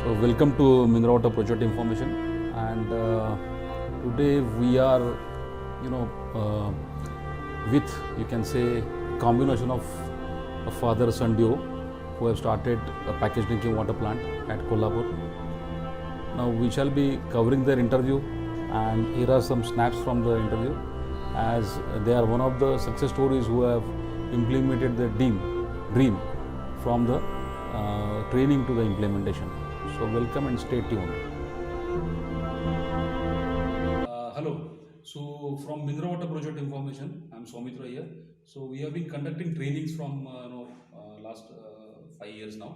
So welcome to Mineral Water Project Information, and today we are, uh, with, you can say, combination of a father-son duo who have started a packaged drinking water plant at Kolhapur. Now we shall be covering their interview, and here are some snaps from the interview, as they are one of the success stories who have implemented their dream from the training to the implementation. So welcome and stay tuned. Hello. So from Mineral Water Project Information, I'm Soumitra here. So we have been conducting trainings from last 5 years now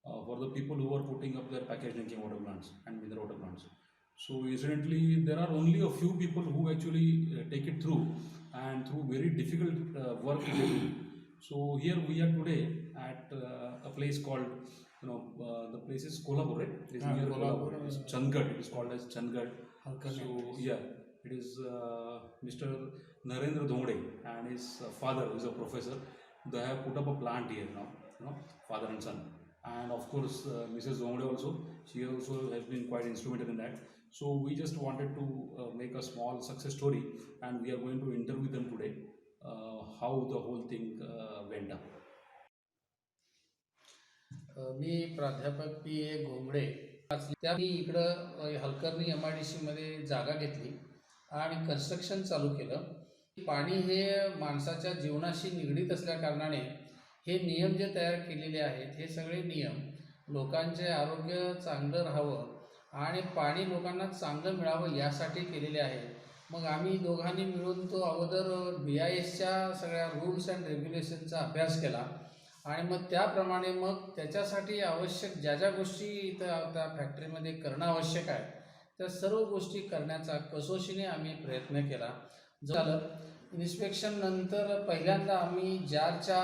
for the people who are putting up their packaged drinking water plants and mineral water plants. So incidentally, there are only a few people who actually take it through, and through very difficult work they do. So here we are today at a place called, the place is Kolhapur, right? It is near Kolhapur. It is Chandgarh. It is called as Chandgarh. So yeah, it is Mr. Narendra Dhongde and his father, who is a professor. They have put up a plant here now, father and son. And of course, Mrs. Dhongde also, she also has been quite instrumental in that. So we just wanted to make a small success story, and we are going to interview them today, how the whole thing went up. मी प्राध्यापक P A घोंगडे. त्या मी इकडं Halkarni MIDC मध्ये जागा घेतली आणि construction चालू केलं. पाणी हे माणसाच्या जीवनाशी निगडीत असल्या कारणाने हे नियम जे तयार केलेले आहेत, हे सगळे नियम लोकांचे आरोग्य चांगलं राहावं आणि पाणी लोकांना चांगलं मिळावं यासाठी केलेले आहे. मग आम्ही दोघांनी मिळून तो अगोदर BISच्या सगळ्या रूल्स अँड रेग्युलेशनचा अभ्यास केला आणि मग त्याप्रमाणे मग त्याच्यासाठी आवश्यक ज्या ज्या गोष्टी इथं त्या फॅक्टरीमध्ये करणं आवश्यक आहे, त्या सर्व गोष्टी करण्याचा कसोशीने आम्ही प्रयत्न केला. झालं इन्स्पेक्शन नंतर पहिल्यांदा आम्ही जारच्या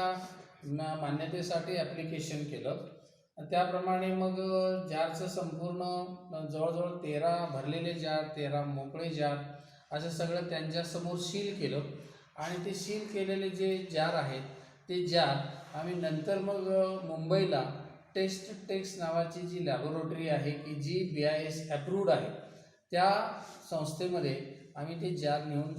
मान्यतेसाठी ॲप्लिकेशन केलं. त्याप्रमाणे मग जारचं संपूर्ण जवळजवळ 13 भरलेले जार, 13 मोकळे जार असं सगळं त्यांच्यासमोर सील केलं. आणि ते सील केलेले जे जार आहेत ते जार आम्ही नंतर मग मुंबईला टेक्स नावाची जी लॅबोरेटरी आहे की जी BIS अप्रूव्ड आहे, त्या संस्थेमध्ये आम्ही ते जार नेऊन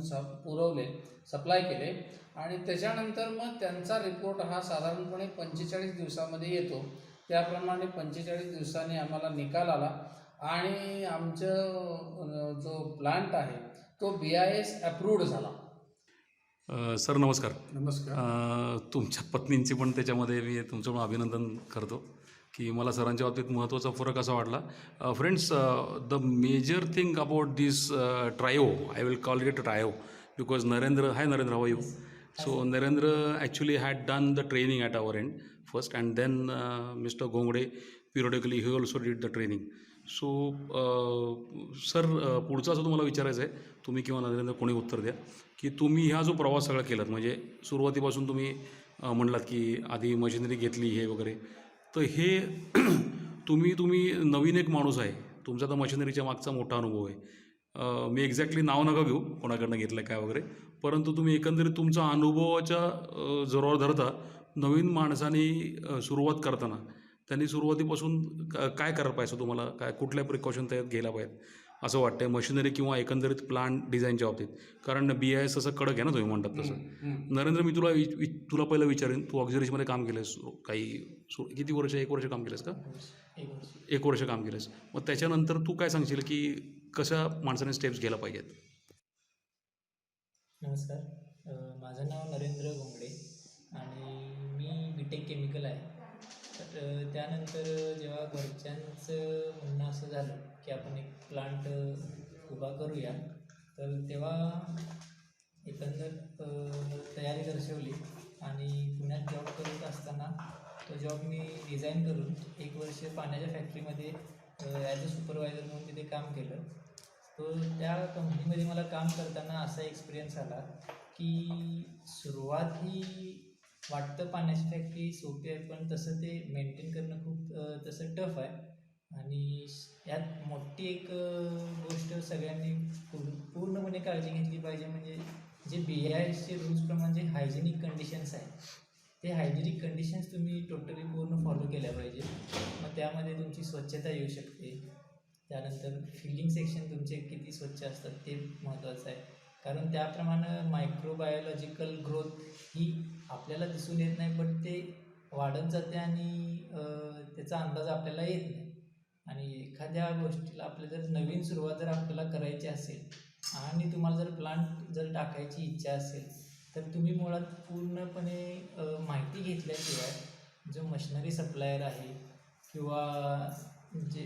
पुरवले, सप्लाय केले. आणि त्याच्यानंतर मग त्यांचा रिपोर्ट हा साधारणपणे 45 दिवसामध्ये येतो. त्याप्रमाणे 45 दिवसांनी आम्हाला निकाल आला आणि आमचं जो प्लांट आहे तो BIS अप्रूव्ड झाला. सर नमस्कार. नमस्कार. तुमच्या पत्नींची पण त्याच्यामध्ये मी तुमचं पण अभिनंदन करतो की मला सरांच्या बाबतीत महत्त्वाचा फरक असा वाटला. Friends, the major thing about this trio, I will call it trio, because Narendra, hi Narendra, how are you? So Narendra actually had done the training at our end first, and then Mr. Ghongde periodically he also did the training. So sir, पुढचं असं तुम्हाला विचारायचं आहे, तुम्ही किंवा नरेंद्र कोणी उत्तर द्या, की तुम्ही हा जो प्रवास सगळा केलात, म्हणजे सुरुवातीपासून तुम्ही म्हणलात की आधी मशिनरी घेतली हे वगैरे, तर हे तुम्ही नवीन एक माणूस आहे, तुमचा तर मशिनरीच्या मागचा मोठा अनुभव आहे. मी एक्झॅक्टली नाव नका घेऊ कोणाकडनं घेतलं काय वगैरे, परंतु तुम्ही एकंदरीत तुमचा अनुभवाच्या जोरावर धरता नवीन माणसाने सुरुवात करताना त्यांनी सुरुवातीपासून काय करायला पाहिजे, तुम्हाला काय कुठल्या प्रिकॉशन त्यात घ्यायला पाहिजेत असं वाटतंय मशिनरी किंवा एकंदरीत प्लांट डिझाईनच्या बाबतीत? कारण BIS असं कडक आहे ना, तुम्ही म्हणतात तसं. नरेंद्र, मी तुला पहिलं विचारेन, तू ऑक्झिलरीमध्ये काम केलंस काही किती वर्ष, 1 वर्ष काम केलंस का? 1 वर्ष काम केलंस. मग त्याच्यानंतर तू काय सांगशील की कशा माणसाने स्टेप्स घ्यायला पाहिजेत? नमस्कार, माझं नाव नरेंद्र घोंगडे आणि मी BTech केमिकल आहे. तर त्यानंतर जेव्हा घरच्यांचं म्हणणं असं झालं की आपण एक प्लांट उभा करूया, तर तेव्हा एकंदर तयारी दर्शवली आणि पुण्यात जॉब करत असताना तो जॉब मी रिझाईन करून 1 वर्ष पाण्याच्या फॅक्टरीमध्ये ॲज अ सुपरवायझर म्हणून तिथे काम केलं. तो त्या कंपनीमध्ये मला काम करताना असा एक्सपिरियन्स आला की सुरुवात ही वाटतं पाण्याची फॅक्टरी सोपी आहे, पण तसं ते मेंटेन करणं खूप तसं टफ आहे. आणि यात मोठी एक गोष्ट सगळ्यांनी पूर्णपणे काळजी घेतली पाहिजे, म्हणजे जे BISचे रूल्सप्रमाणे जे हायजेनिक कंडिशन्स आहे ते हायजेनिक कंडिशन्स तुम्ही टोटली पूर्ण फॉलो केल्या पाहिजे. मग त्यामध्ये तुमची स्वच्छता येऊ शकते. त्यानंतर फिलिंग सेक्शन तुमचे किती स्वच्छ असतात ते महत्त्वाचं आहे. कारण त्याप्रमाणे मायक्रोबायोलॉजिकल ग्रोथ ही आपल्याला दिसून येत नाही, पण ते वाढत जाते आणि त्याचा अंदाज आपल्याला येत नाही. आणि एखाद्या गोष्टीला आपल्याला जर नवीन सुरुवात जर आपल्याला करायची असेल आणि तुम्हाला जर प्लांट जर टाकायची इच्छा असेल, तर तुम्ही मुळात पूर्णपणे माहिती घेतल्याशिवाय जो मशिनरी सप्लायर आहे किंवा जे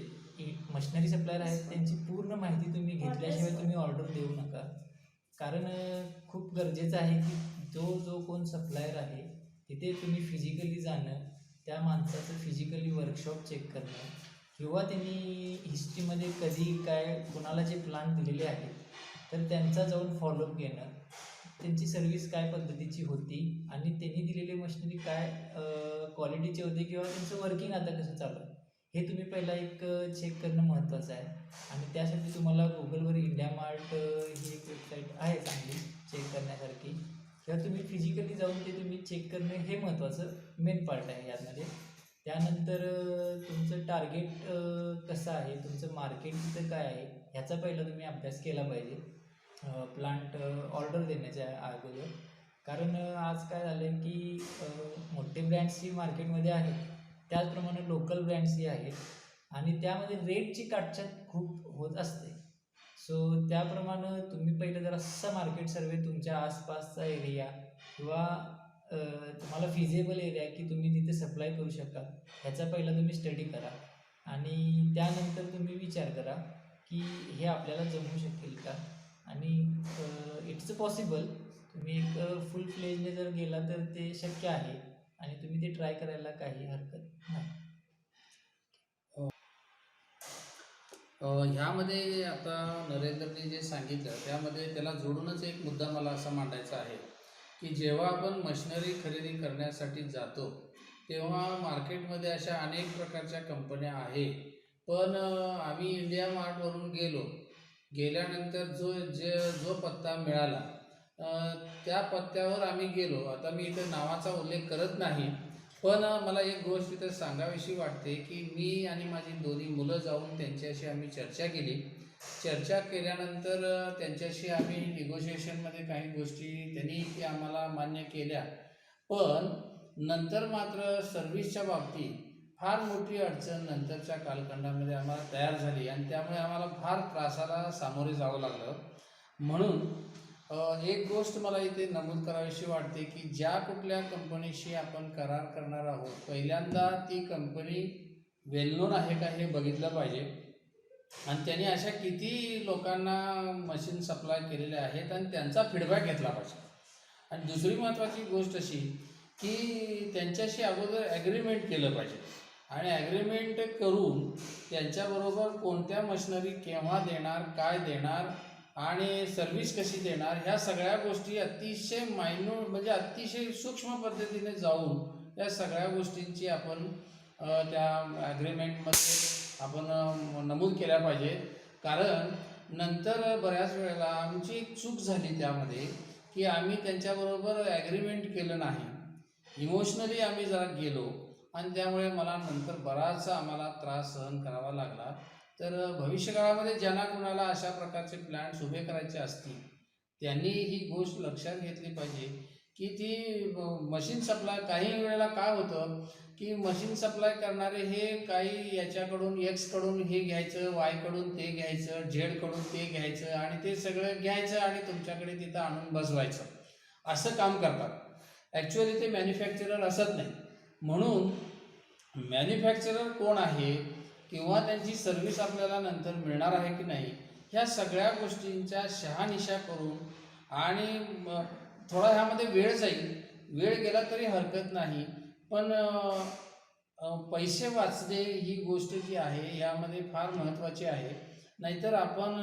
मशिनरी सप्लायर आहेत त्यांची पूर्ण माहिती तुम्ही घेतल्याशिवाय तुम्ही ऑर्डर देऊ नका. कारण खूप गरजेचं आहे की जो कोण सप्लायर आहे तिथे तुम्ही फिजिकली जाणं, त्या माणसाचं फिजिकली वर्कशॉप चेक करणं किंवा त्यांनी हिस्ट्रीमध्ये कधी काय कोणाला जे प्लांट दिलेले आहेत तर त्यांचा जाऊन फॉलोअप घेणं, त्यांची सर्व्हिस काय पद्धतीची होती आणि त्यांनी दिलेले मशिनरी काय क्वालिटीचे होते किंवा त्यांचं वर्किंग आता कसं चालू आहे हे तुम्ही पहिला एक चेक करणं महत्त्वाचं आहे. आणि त्यासाठी तुम्हाला गुगलवर इंडिया मार्ट ही एक वेबसाईट आहे चांगली चेक करण्यासारखी, किंवा तुम्ही फिजिकली जाऊन ते तुम्ही चेक करणं हे महत्त्वाचं मेन पार्ट आहे यामध्ये. त्यानंतर तुमचं टार्गेट कसं आहे, तुमचं मार्केट तिथं काय आहे ह्याचा पहिला तुम्ही अभ्यास केला पाहिजे प्लांट ऑर्डर देण्याच्या अगोदर. कारण आज काय झालं आहे की मोठे ब्रँड्सही मार्केटमध्ये आहेत, त्याचप्रमाणे लोकल ब्रँड्सही आहेत आणि त्यामध्ये रेटची काटछाट खूप होत असते. सो त्याप्रमाणे तुम्ही पहिलं जरासा मार्केट सर्वे तुमच्या आसपासचा एरिया किंवा तुम्हाला फिजेबल एरिया की तुम्ही तिथे सप्लाय करू शकाल ह्याचा पहिला तुम्ही स्टडी करा आणि त्यानंतर तुम्ही विचार करा की हे आपल्याला जमू शकेल का. आणि इट्स पॉसिबल, तुम्ही एक फुल फ्लेजने जर गेला तर ते शक्य आहे आणि तुम्ही ते ट्राय करायला काही हरकत नाही. ह्यामध्ये आता नरेंद्रने जे सांगितलं त्यामध्ये त्याला जोडूनच एक मुद्दा मला असा मांडायचा आहे की जेव्हा आपण मशिनरी खरेदी करण्यासाठी जातो तेव्हा मार्केटमध्ये अशा अनेक प्रकारच्या कंपन्या आहेत, पण आम्ही इंडिया मार्टवरून गेल्यानंतर जो पत्ता मिळाला त्या पत्त्यावर आम्ही गेलो. आता मी इथं नावाचा उल्लेख करत नाही, पण मला एक गोष्ट इथं सांगावीशी वाटते की मी आणि माझी दोन्ही मुलं जाऊन त्यांच्याशी आम्ही चर्चा केल्यानंतर त्यांच्याशी आम्ही निगोशिएशनमध्ये काही गोष्टी त्यांनी आम्हाला मान्य केल्या, पण नंतर मात्र सर्व्हिसच्या बाबतीत फार मोठी अडचण नंतरच्या कालखंडामध्ये आम्हाला तयार झाली आणि त्यामुळे आम्हाला फार त्रासाला सामोरे जावं लागलं. म्हणून एक गोष्ट मला इथे नमूद करावीशी वाटते की ज्या कुठल्या कंपनीशी आपण करार करणार आहोत पहिल्यांदा ती कंपनी वेल नोन आहे का हे बघितलं पाहिजे आणि त्यांनी अशा किती लोकांना मशीन सप्लाय केलेले आहेत आणि त्यांचा फीडबॅक घेतला पाहिजे. आणि दुसरी महत्त्वाची गोष्ट अशी की त्यांच्याशी अगोदर ॲग्रीमेंट केलं पाहिजे आणि ॲग्रीमेंट करून त्यांच्याबरोबर कोणत्या मशिनरी केव्हा देणार, काय देणार आणि सर्व्हिस कशी देणार ह्या सगळ्या गोष्टी अतिशय म्हणजे अतिशय सूक्ष्म पद्धतीने जाऊन या सगळ्या गोष्टींची आपण त्या ॲग्रीमेंटमध्ये आपण नमूद केल्या पाहिजे. कारण नंतर बऱ्याच वेळेला आमची एक चूक झाली त्यामध्ये की आम्ही त्यांच्याबरोबर ॲग्रीमेंट केलं नाही, इमोशनली आम्ही जरा गेलो आणि त्यामुळे मला नंतर बराचसा आम्हाला त्रास सहन करावा लागला. तर भविष्यकाळामध्ये ज्यांना कुणाला अशा प्रकारचे प्लॅन्स उभे करायचे असतील त्यांनी ही गोष्ट लक्षात घेतली पाहिजे की ती मशीन सप्लाय काही वेळेला काय होतं की मशीन सप्लाय करणारे हे काही याच्याकडून एक्सकडून हे घ्यायचं, वायकडून ते घ्यायचं, झेडकडून ते घ्यायचं आणि ते सगळं घ्यायचं आणि तुमच्याकडे तिथं आणून बसवायचं असं काम करतात. ॲक्च्युअली ते मॅन्युफॅक्चरर असत नाही. म्हणून मॅन्युफॅक्चरर कोण आहे किंवा त्यांची सर्व्हिस आपल्याला नंतर मिळणार आहे की नाही ह्या सगळ्या गोष्टींच्या शहानिशा करून आणि थोडा ह्यामध्ये वेळ जाईल, वेळ गेला तरी हरकत नाही, पण पैसे वाचणे ही गोष्ट जी आहे यामध्ये फार महत्त्वाची आहे. नाहीतर आपण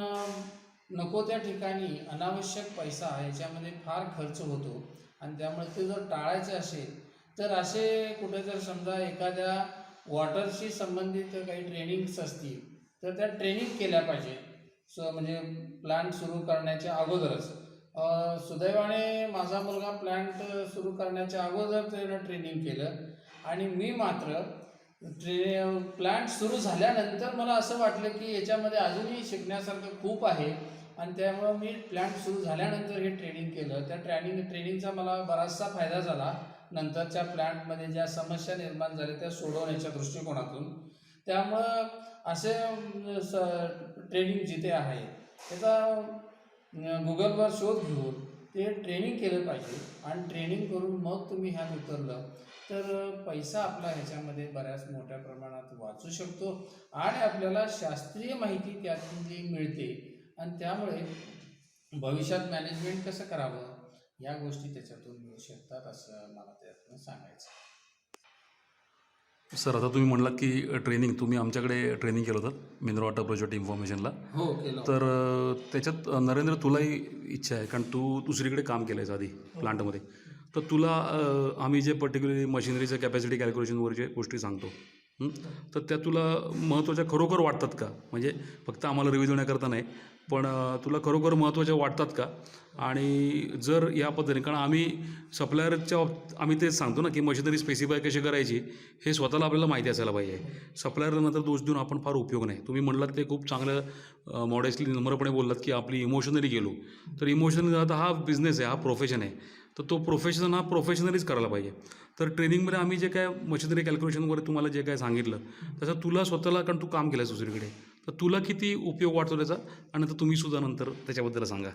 नको त्या ठिकाणी अनावश्यक पैसा याच्यामध्ये फार खर्च होतो आणि त्यामुळे ते जर टाळायचे असेल तर असे कुठे जर समजा एखाद्या वॉटरशी संबंधित काही ट्रेनिंग्स असतील तर त्या ट्रेनिंग केल्या पाहिजे म्हणजे प्लांट सुरू करण्याच्या अगोदरच. सुदैवाने माझा मुलगा प्लांट सुरू करण्याच्या अगोदर त्यानं ट्रेनिंग केलं आणि मी मात्र प्लांट सुरू झाल्यानंतर मला असं वाटलं की याच्यामध्ये अजूनही शिकण्यासारखं खूप आहे आणि त्यामुळं मी प्लांट सुरू झाल्यानंतर हे ट्रेनिंग केलं. त्या ट्रेनिंगचा मला बराचसा फायदा झाला. नंतरच्या प्लांटमध्ये ज्या समस्या निर्माण झाल्या त्या सोडवण्याच्या दृष्टिकोनातून. त्यामुळं असे ट्रेनिंग जिथे आहे त्याचा गुगलवर शोध घेऊन ते ट्रेनिंग केलं पाहिजे आणि ट्रेनिंग करून मग तुम्ही ह्यात उतरलं तर पैसा आपला ह्याच्यामध्ये बऱ्याच मोठ्या प्रमाणात वाचू शकतो आणि आपल्याला शास्त्रीय माहिती त्यातली मिळते आणि त्यामुळे भविष्यात मॅनेजमेंट कसं करावं या गोष्टी त्याच्यातून मिळू शकतात असं मला त्यातून सांगायचं. सर आता तुम्ही म्हणलात की तुम्ही आमच्याकडे ट्रेनिंग केलं होतं मिनरल वॉटर प्रोजेक्ट इन्फॉर्मेशनला. हो केलं. तर त्याच्यात नरेंद्र तुलाही इच्छा आहे कारण तू दुसरीकडे काम केलं आहेस आधी प्लांटमध्ये. तर तुला आम्ही जे पर्टिक्युलरली मशिनरीचं कॅपॅसिटी कॅल्क्युलेशनवर जे गोष्टी सांगतो तर त्या तुला महत्त्वाच्या खरोखर वाटतात का? म्हणजे फक्त आम्हाला रिव्ह्यू देण्याकरता नाही पण तुला खरोखर महत्त्वाच्या वाटतात का? आणि जर या पद्धतीने कारण आम्ही सप्लायरच्या आम्ही तेच सांगतो ना की मशिनरी स्पेसिफाय कशी करायची हे स्वतःला आपल्याला माहिती असायला पाहिजे. सप्लायरला नंतर दोष देऊन आपण फार उपयोग नाही. तुम्ही म्हणलात ते खूप चांगलं मॉडेस्टली नम्रपणे बोललात की आपली इमोशनली गेलो तर इमोशनली आता हा बिझनेस आहे, हा प्रोफेशन आहे, तर तो प्रोफेशन हा प्रोफेशनलीच करायला पाहिजे. तर ट्रेनिंगमध्ये आम्ही जे काय मशिनरी कॅल्क्युलेशनवर तुम्हाला जे काय सांगितलं तसं तुला स्वतःला कारण तू काम केलंस दुसरीकडे तर तुला किती उपयोग वाटतो त्याचा आणि नंतर तुम्ही सुद्धा नंतर त्याच्याबद्दल सांगा.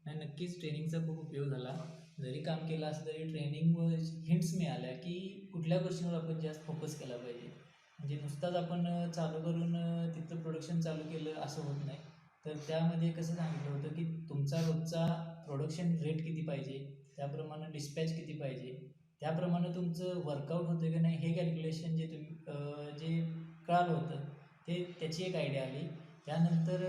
नाही, नक्कीच ट्रेनिंगचा खूप उपयोग झाला. जरी काम केलं असलं तरी ट्रेनिंगमुळे हिंट्स मिळाल्या की कुठल्या गोष्टींवर आपण जास्त फोकस केला पाहिजे. म्हणजे नुसताच आपण चालू करून तिथं प्रोडक्शन चालू केलं असं होत नाही. तर त्यामध्ये कसं सांगितलं होतं की तुमचा रोजचा प्रोडक्शन रेट किती पाहिजे, त्याप्रमाणे डिस्पॅच किती पाहिजे, त्याप्रमाणे तुमचं वर्कआउट होतं की नाही हे कॅल्क्युलेशन जे तुम्ही जे कळालं होतं ते त्याची एक आयडिया आली. त्यानंतर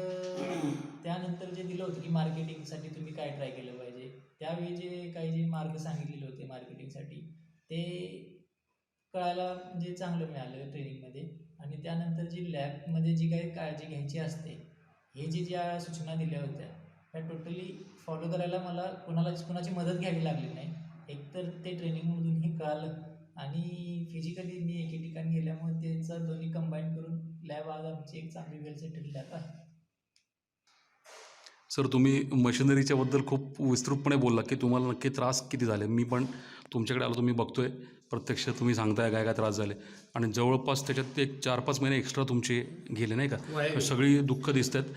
जे दिलं होतं की मार्केटिंगसाठी तुम्ही काय ट्राय केलं पाहिजे, त्यावेळी जे मार्ग सांगितलेले होते मार्केटिंगसाठी ते कळायला म्हणजे चांगलं मिळालं ट्रेनिंगमध्ये. आणि त्यानंतर जी लॅबमध्ये जी काही काळजी घ्यायची असते हे ज्या सूचना दिल्या होत्या त्या टोटली फॉलो करायला मला कुणाची मदत घ्यावी लागली नाही. एकतर ते ट्रेनिंगमधूनही कळालं आणि फिजिकली मी एके ठिकाणी गेल्यामुळे त्याचं दोन्ही कंबाईन करून लॅब आज आमची एक चांगली वेल सेटल लॅब आहे. सर तुम्ही मशिनरीच्याबद्दल खूप विस्तृतपणे बोलला की तुम्हाला नक्की त्रास किती झाले. मी पण तुमच्याकडे आलो, तुम्ही बघतोय प्रत्यक्ष, तुम्ही सांगताय काय काय त्रास झाले आणि जवळपास त्याच्यात एक 4-5 महिने एक्स्ट्रा तुमचे गेले नाही का. सगळी दुःख दिसत आहेत.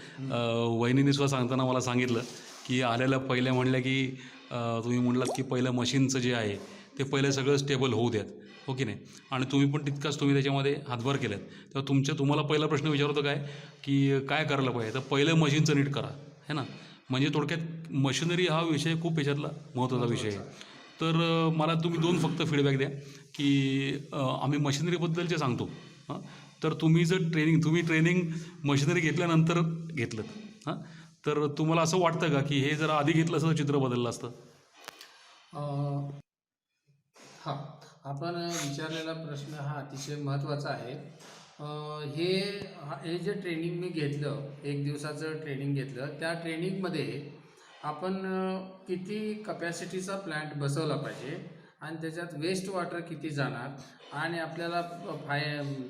वहिनीने सुद्धा सांगताना मला सांगितलं की आलेल्या पहिल्या म्हणल्या की तुम्ही म्हणलात की पहिलं मशीनचं जे आहे ते पहिलं सगळं स्टेबल होऊ द्यात, हो की नाही. आणि तुम्ही पण तितकाच तुम्ही त्याच्यामध्ये हातभार केलेत. तेव्हा तुम्हाला पहिला प्रश्न विचारतो काय की काय करायला पाहिजे, तर पहिलं मशीनचं नीट करा है ना. म्हणजे थोडक्यात मशिनरी हा विषय खूप याच्यातला महत्त्वाचा विषय आहे. तर मला तुम्ही 2 फक्त फीडबॅक द्या की आम्ही मशिनरीबद्दल जे सांगतो हां तर तुम्ही ट्रेनिंग मशिनरी घेतल्यानंतर घेतलं हां तर तुम्हाला असं वाटतं का की हे जरा आधी घेतलं असं चित्र बदललं असतं. हां, आपण विचारलेला प्रश्न हा अतिशय महत्त्वाचा आहे. हे जे ट्रेनिंग मी घेतलं, 1 दिवसाचं ट्रेनिंग घेतलं, त्या ट्रेनिंगमध्ये आपण किती कपॅसिटीचा प्लांट बसवला पाहिजे आणि त्याच्यात वेस्ट वॉटर किती जाणार आणि आपल्याला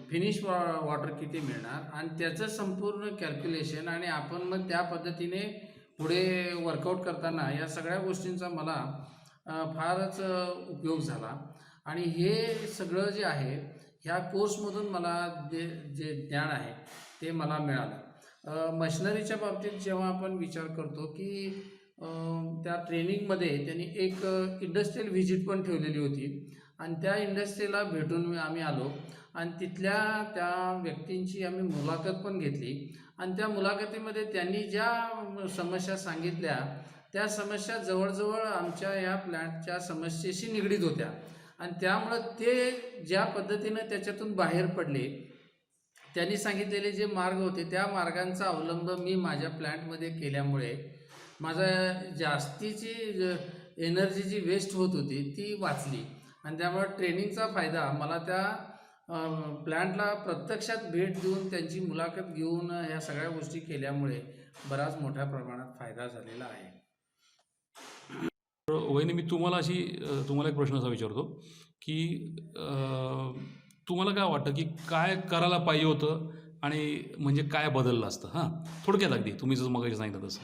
फिनिश वॉटर किती मिळणार आणि त्याचं संपूर्ण कॅल्क्युलेशन आणि आपण मग त्या पद्धतीने पुढे वर्कआउट करताना या सगळ्या गोष्टींचा मला फारच उपयोग झाला. आणि हे सगळं जे आहे ह्या कोर्समधून मला जे ज्ञान आहे ते मला मिळालं. मशिनरीच्या बाबतीत जेव्हा आपण विचार करतो की त्या ट्रेनिंगमध्ये त्यांनी एक इंडस्ट्रियल व्हिजिट पण ठेवलेली होती आणि त्या इंडस्ट्रीला भेटून आम्ही आलो आणि तिथल्या त्या व्यक्तींची आम्ही मुलाखत पण घेतली आणि त्या मुलाखतीमध्ये त्यांनी ज्या समस्या सांगितल्या त्या समस्या जवळजवळ आमच्या या प्लॅन्टच्या समस्येशी निगडीत होत्या आणि त्यामुळं ते ज्या पद्धतीनं त्याच्यातून बाहेर पडले, त्यांनी सांगितलेले जे मार्ग होते त्या मार्गांचा अवलंब मी माझ्या प्लॅन्टमध्ये केल्यामुळे माझा जास्तीची एनर्जी जी वेस्ट होत होती ती वाचली आणि त्यामुळे ट्रेनिंगचा फायदा मला त्या प्लॅन्टला प्रत्यक्षात भेट देऊन त्यांची मुलाखत घेऊन ह्या सगळ्या गोष्टी केल्यामुळे बराच मोठ्या प्रमाणात फायदा झालेला आहे. तर वहिनी, मी तुम्हाला एक प्रश्न असा विचारतो की तुम्हाला काय वाटतं की काय करायला पाहिजे होतं आणि म्हणजे काय बदललं असतं? हां, थोडक्यात अगदी तुम्ही जसं मगाशी सांगितलं तसं.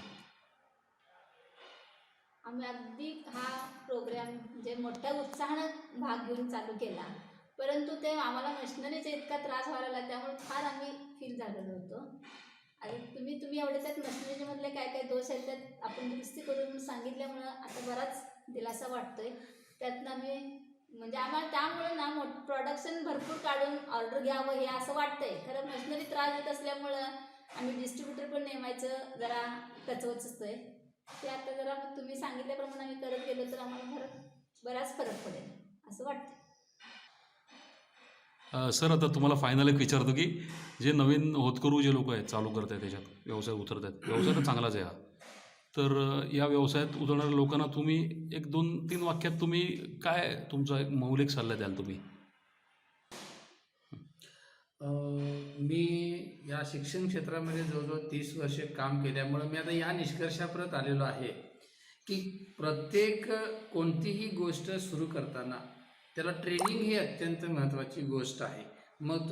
आम्ही अगदी हा प्रोग्राम म्हणजे मोठ्या उत्साहानं भाग घेऊन चालू केला, परंतु ते आम्हाला मशिनरीचा इतका त्रास व्हायला लागला त्यामुळे फार आम्ही फील झालेलो होतो. आणि तुम्ही एवढे त्यात मशिनरीमधले काय काय दोष आहेत त्यात आपण दुरुस्ती करून सांगितल्यामुळं आता बराच दिलासा वाटतोय. त्यातनं आम्ही म्हणजे आम्हाला त्यामुळे ना प्रोडक्शन भरपूर काढून ऑर्डर घ्यावं हे असं वाटतंय. खरं मशिनरी त्रास देत असल्यामुळं आम्ही डिस्ट्रीब्युटर पण नेमायचं जरा कचवच असतोय. ते आता जरा तुम्ही सांगितल्याप्रमाणे आम्ही करत गेलो तर आम्हाला बराच फरक पडेल असं वाटतं. सर, आता तुम्हाला फायनल एक विचारतो की जे नवीन होतकरू जे लोक आहेत, चालू करत आहेत, त्याच्यात व्यवसाय उतरत आहेत, व्यवसाय तर चांगलाच आहे हा. तर या व्यवसायात उतरणाऱ्या लोकांना तुम्ही एक 2-3 वाक्यात तुम्ही काय तुमचा एक मौलिक सल्ला द्याल तुम्ही? मी या शिक्षण क्षेत्रामध्ये जवळजवळ 30 वर्षे काम केल्यामुळं मी आता या निष्कर्षापर्यंत आलेलो आहे की प्रत्येक कोणतीही गोष्ट सुरू करताना त्याला ट्रेनिंग ही अत्यंत महत्त्वाची गोष्ट आहे. मग